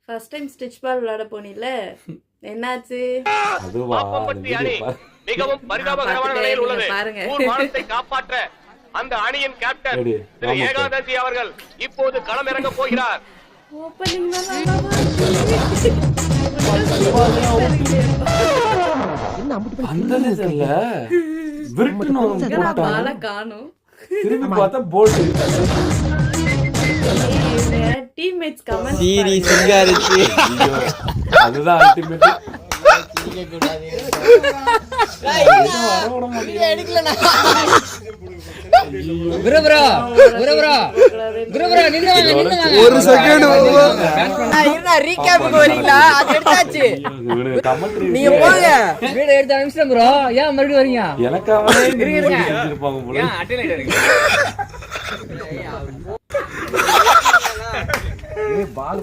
First time stitch பால் விளையாட போனில என்னாச்சு? பாப்பம்பட்டி அணி மிகவும் பரிதாபகரமான நிலையில் உள்ளது. ஊர் மானத்தை காப்பாற்ற அந்த அணியின் கேப்டன் திரு ஏகாதசி அவர்கள் இப்போது களம் இறங்க போகிறார். ஓபனிங் திரும்பி பார்த்தா போல்ட் டீம்மேட்ஸ் கமெண்ட் சீரி சிங்காரிச்சி அதுதான் அல்டிமேட். ஒரு செகண்ட் ரீகேப்புக்கு வரீங்களா? அது எடுத்தாச்சு. நீங்க போங்க. வீடியோ எடுத்து அனுப்பிச்சிட்டேன் ப்ரோ. ஏன் மறுபடியும் வரீங்க? எனக்காகவே போல